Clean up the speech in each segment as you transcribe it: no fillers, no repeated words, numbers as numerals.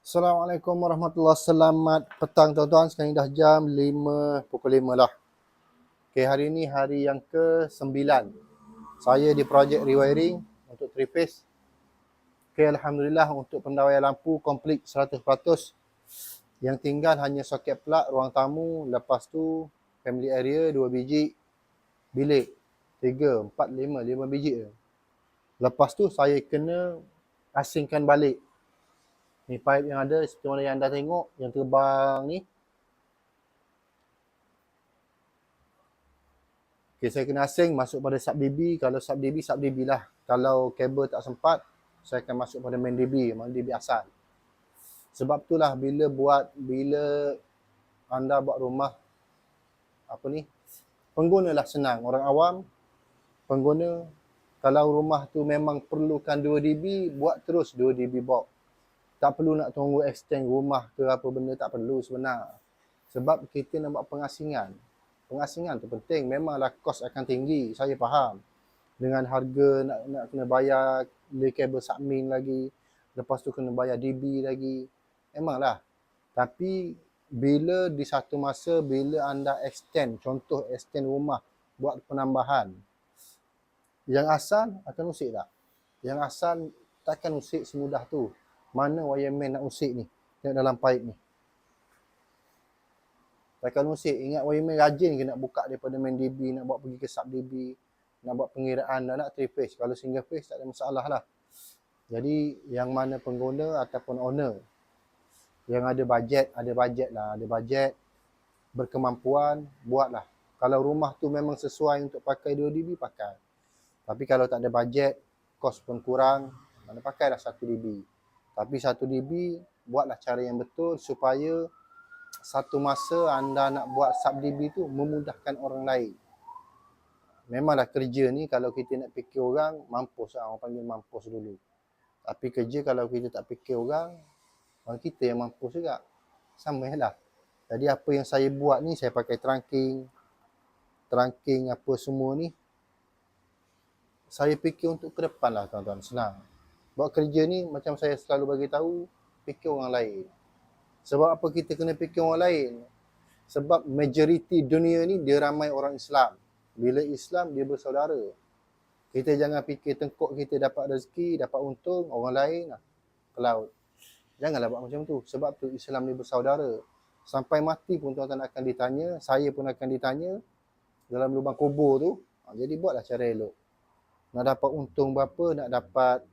Assalamualaikum warahmatullahi wabarakatuh. Selamat petang tuan-tuan. Sekarang dah jam 5, pukul 5 lah. Okay, hari ni hari yang ke-9. Saya di projek rewiring untuk 3 phase. Okay, Alhamdulillah untuk pendawaian lampu komplit 100%. Yang tinggal hanya soket plug, ruang tamu, lepas tu family area 2 biji, bilik 3, 4, 5 biji je. Lepas tu saya kena asingkan balik ni pipe yang ada seperti mana yang anda tengok yang terbang ni. Okay, saya kena asing masuk pada sub DB. Kalau sub DB lah. Kalau kabel tak sempat, saya akan masuk pada main DB, main DB asal. Sebab itulah bila anda buat rumah pengguna lah senang. Orang awam pengguna, kalau rumah tu memang perlukan 2 DB, buat terus 2 DB box. Tak perlu nak tunggu extend rumah ke apa benda, tak perlu sebenar. Sebab kita nak buat pengasingan. Pengasingan tu penting. Memanglah kos akan tinggi, saya faham. Dengan harga nak kena bayar lay kabel submin lagi, lepas tu kena bayar DB lagi. Memanglah. Tapi bila di satu masa bila anda extend, contoh extend rumah, buat penambahan, yang asal akan usik tak? Yang asal takkan usik semudah tu. Mana wireman nak usik ni? Tengok dalam pipe ni. Takkan usik. Ingat wireman rajin ke nak buka daripada main DB, nak buat pergi ke sub DB, nak buat pengiraan, nak 3 phase. Kalau single phase tak ada masalah lah. Jadi yang mana pengguna ataupun owner yang ada bajet lah, ada bajet, berkemampuan, buatlah. Kalau rumah tu memang sesuai untuk pakai 2 DB, pakai. Tapi kalau tak ada bajet, kos pun kurang, mana pakailah 1 DB. Tapi 1 DB, buatlah cara yang betul supaya satu masa anda nak buat sub DB tu memudahkan orang lain. Memanglah kerja ni kalau kita nak fikir orang, mampus lah. Orang panggil mampus dulu. Tapi kerja kalau kita tak fikir orang kita yang mampus juga. Sama lah. Jadi apa yang saya buat ni, saya pakai trunking apa semua ni. Saya fikir untuk ke depan lah tuan-tuan, senang. Buat kerja ni macam saya selalu bagi tahu, fikir orang lain. Sebab apa kita kena fikir orang lain? Sebab majoriti dunia ni dia ramai orang Islam. Bila Islam dia bersaudara. Kita jangan fikir tengkuk kita dapat rezeki, dapat untung, orang lain ke laut. Janganlah buat macam tu. Sebab tu Islam ni bersaudara. Sampai mati pun tuan-tuan akan ditanya, saya pun akan ditanya dalam lubang kubur tu. Jadi buatlah cara elok. Nak dapat untung berapa, nak dapat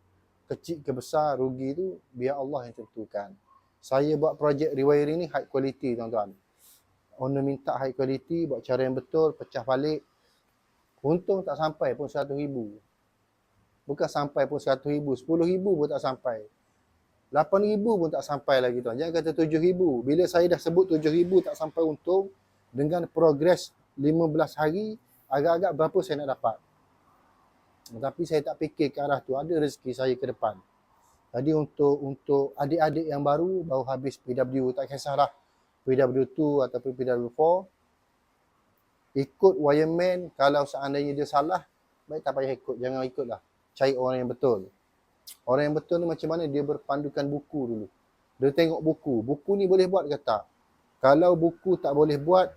kecil ke besar, rugi tu biar Allah yang tentukan. Saya buat projek rewiring ni high quality tuan-tuan. Owner minta high quality, buat cara yang betul, pecah balik. Untung tak sampai pun 100,000. Bukan sampai pun 100,000, 10,000 pun tak sampai. 8,000 pun tak sampai lagi tuan. Jangan kata 7,000. Bila saya dah sebut 7,000 tak sampai untung, dengan progres 15 hari, agak-agak berapa saya nak dapat. Tapi saya tak fikir ke arah tu, ada rezeki saya ke depan. Jadi untuk adik-adik yang baru habis PW, tak kisahlah PW2 ataupun PW4, ikut wireman. Kalau seandainya dia salah, baik tak payah ikut, jangan ikutlah. Cari orang yang betul. Orang yang betul ni macam mana? Dia berpandukan buku dulu. Dia tengok buku. Buku ni boleh buat ke tak? Kalau buku tak boleh buat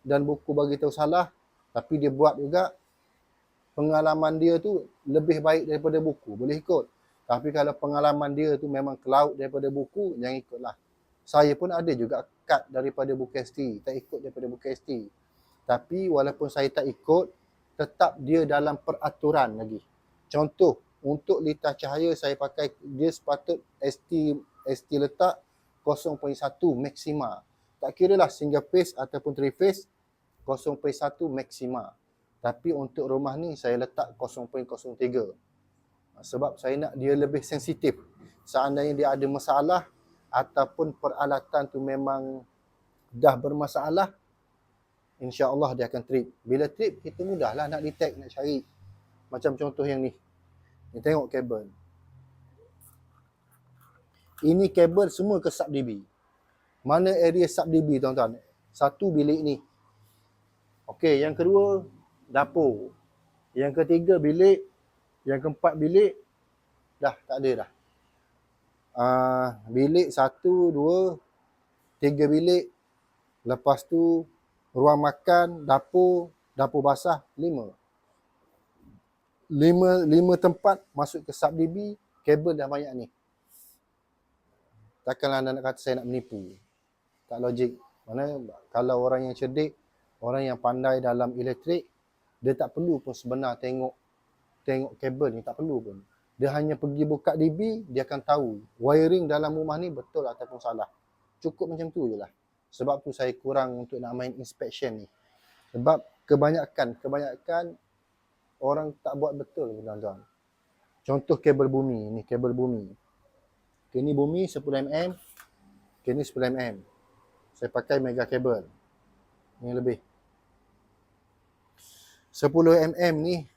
dan buku bagi tahu salah, tapi dia buat juga, pengalaman dia tu lebih baik daripada buku, boleh ikut. Tapi kalau pengalaman dia tu memang cloud daripada buku, jangan ikutlah. Saya pun ada juga cut daripada buku ST, tak ikut daripada buku ST. Tapi walaupun saya tak ikut, tetap dia dalam peraturan lagi. Contoh, untuk litah cahaya saya pakai, dia sepatut ST letak 0.1 maksima. Tak kira lah single phase ataupun 3 phase, 0.1 maksima. Tapi untuk rumah ni saya letak 0.03. Sebab saya nak dia lebih sensitif. Seandainya dia ada masalah ataupun peralatan tu memang dah bermasalah, insya-Allah dia akan trip. Bila trip, kita mudahlah nak detect, nak cari. Macam contoh yang ni. Ni tengok kabel. Ini kabel semua ke sub DB. Mana area sub DB tuan-tuan? Satu bilik ni. Okey, yang kedua dapur. Yang ketiga bilik, yang keempat bilik, dah tak ada dah. Bilik 1, 2, 3 bilik. Lepas tu ruang makan, dapur basah 5. 5 tempat masuk ke sub-DB, kabel dah banyak ni. Takkanlah anda nak kata saya nak menipu. Tak logik. Mana kalau orang yang cerdik, orang yang pandai dalam elektrik, dia tak perlu pun sebenar tengok kabel ni, tak perlu pun. Dia hanya pergi buka DB, dia akan tahu wiring dalam rumah ni betul ataupun salah. Cukup macam tu je lah. Sebab tu saya kurang untuk nak main inspection ni. Sebab kebanyakan orang tak buat betul, tuan-tuan. Contoh kabel bumi, ni kabel bumi. Ini bumi 10mm, ini 10mm. Saya pakai mega kabel. Ni lebih. 10mm ni,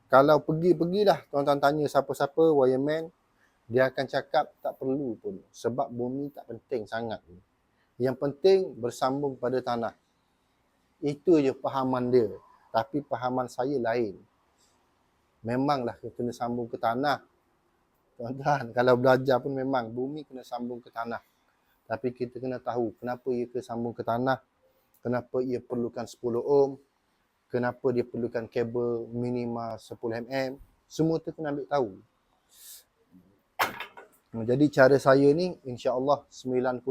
kalau pergilah tuan-tuan tanya siapa-siapa wireman, dia akan cakap tak perlu pun. Sebab bumi tak penting sangat. Yang penting bersambung pada tanah. Itu je fahaman dia. Tapi fahaman saya lain. Memanglah kena sambung ke tanah. Tuan-tuan, kalau belajar pun memang bumi kena sambung ke tanah. Tapi kita kena tahu kenapa ia kena sambung ke tanah. Kenapa ia perlukan 10 ohm. Kenapa dia perlukan kabel minima 10mm. Semua tu kena ambil tahu. Jadi cara saya ni insya-Allah 99%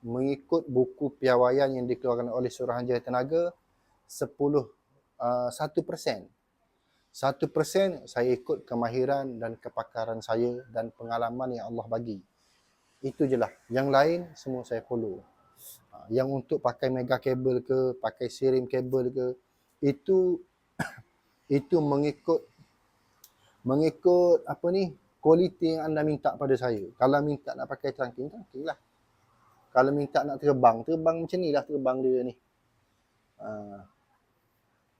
mengikut buku piawaian yang dikeluarkan oleh Suruhanjaya Tenaga. 1% saya ikut kemahiran dan kepakaran saya dan pengalaman yang Allah bagi. Itu je lah. Yang lain semua saya follow. Yang untuk pakai mega kabel ke, pakai sirim kabel ke, itu mengikut apa ni, kualiti yang anda minta pada saya. Kalau minta nak pakai trunking lah. Kalau minta nak terbang macam ni lah terbang dia ni.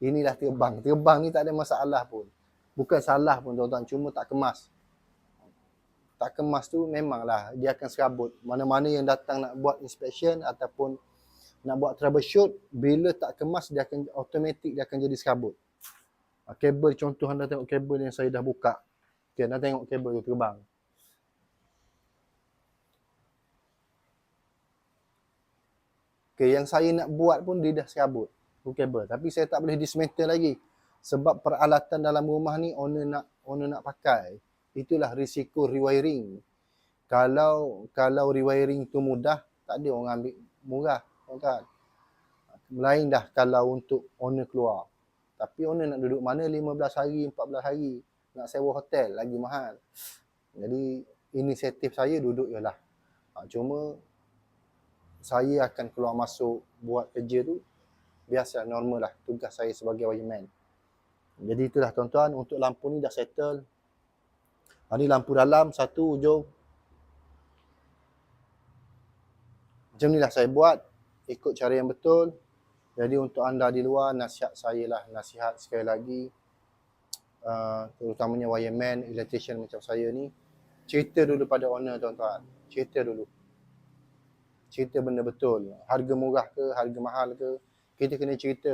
Inilah terbang. Terbang ni tak ada masalah pun. Bukan salah pun tuan-tuan, cuma tak kemas. Tak kemas tu memanglah dia akan serabut. Mana-mana yang datang nak buat inspection ataupun nak buat troubleshoot, bila tak kemas dia akan automatik dia akan jadi serabut. Kabel, contoh anda tengok kabel yang saya dah buka. Okay, anda tengok kabel tu terbang. Okay, yang saya nak buat pun dia dah serabut. Kabel. Tapi saya tak boleh dismantle lagi. Sebab peralatan dalam rumah ni owner nak pakai. Itulah risiko rewiring. Kalau rewiring tu mudah, tak ada orang ambil murah. Kan? Lain dah kalau untuk owner keluar. Tapi owner nak duduk mana 15 hari, 14 hari. Nak sewa hotel, lagi mahal. Jadi inisiatif saya duduk je lah. Cuma saya akan keluar masuk buat kerja tu biasa, normal lah. Tugas saya sebagai wireman. Jadi itulah tuan-tuan, untuk lampu ni dah settle. Ni lampu dalam, satu hujung. Macam ni lah saya buat. Ikut cara yang betul. Jadi untuk anda di luar, nasihat sekali lagi. Terutamanya wireman, electrician macam saya ni. Cerita dulu pada owner tuan-tuan. Cerita dulu. Cerita benda betul. Harga murah ke, harga mahal ke. Kita kena cerita.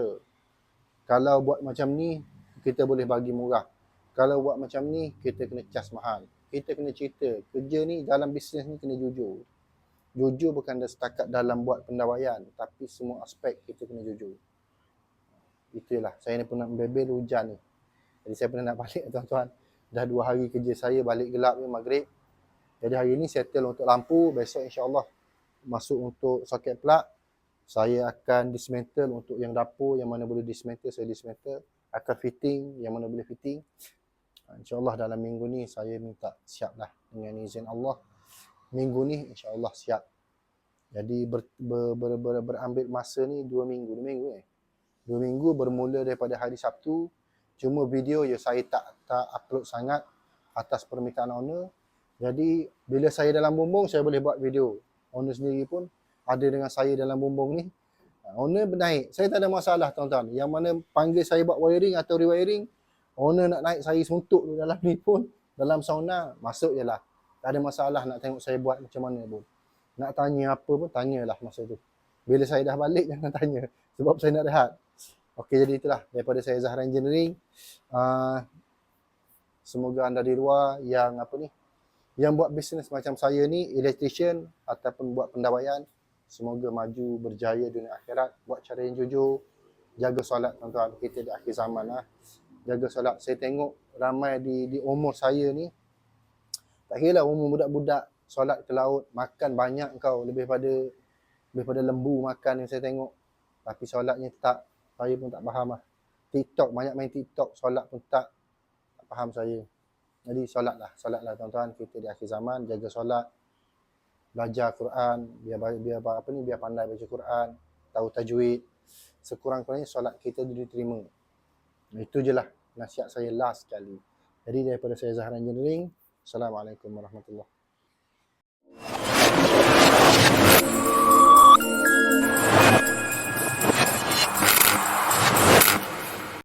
Kalau buat macam ni, kita boleh bagi murah. Kalau buat macam ni, kita kena cas mahal. Kita kena cerita. Kerja ni, dalam bisnes ni kena jujur. Jujur bukan setakat dalam buat pendawaian, tapi semua aspek kita kena jujur. Itulah. Saya ni pun nak membebel hujan ni. Jadi saya pernah nak balik tuan-tuan. Dah 2 hari kerja saya balik gelap ni maghrib. Jadi hari ni settle untuk lampu. Besok insya-Allah masuk untuk soket plug. Saya akan dismantle untuk yang dapur, yang mana boleh dismantle, saya dismantle. Akan fitting, yang mana boleh fitting. InsyaAllah dalam minggu ni saya minta siap lah. Dengan izin Allah. Minggu ni insyaAllah siap. Jadi berambil masa ni 2 minggu. 2 minggu bermula daripada hari Sabtu. Cuma video ya saya tak upload sangat atas permintaan owner. Jadi bila saya dalam bumbung, saya boleh buat video. Owner sendiri pun ada dengan saya dalam bumbung ni. Owner naik. Saya tak ada masalah tuan-tuan. Yang mana panggil saya buat wiring atau rewiring, owner nak naik saya suntuk dalam ni pun, dalam sauna, masuk je lah. Tak ada masalah nak tengok saya buat macam mana pun. Nak tanya apa pun, tanyalah masa tu. Bila saya dah balik, jangan tanya. Sebab saya nak rehat. Okey, jadi itulah daripada saya Zahra Engineering. Semoga anda di luar yang Yang buat bisnes macam saya ni, electrician ataupun buat pendawaian, semoga maju berjaya dunia akhirat, buat cara yang jujur, jaga solat tuan-tuan, kita di akhir zaman lah. Jaga solat. Saya tengok ramai di umur saya ni, tak kira lah umur budak-budak, solat ke laut, makan banyak kau, lebih pada lembu makan yang saya tengok. Tapi solatnya tak, saya pun tak faham lah. TikTok, banyak main TikTok, solat pun tak faham saya. Jadi solatlah tuan-tuan, kita di akhir zaman, jaga solat, belajar Quran, biar pandai baca Quran, tahu tajwid. Sekurang-kurangnya solat kita diterima. Itu je lah nasihat saya last sekali. Jadi daripada saya Zahran Engineering, Assalamualaikum warahmatullahi wabarakatuh.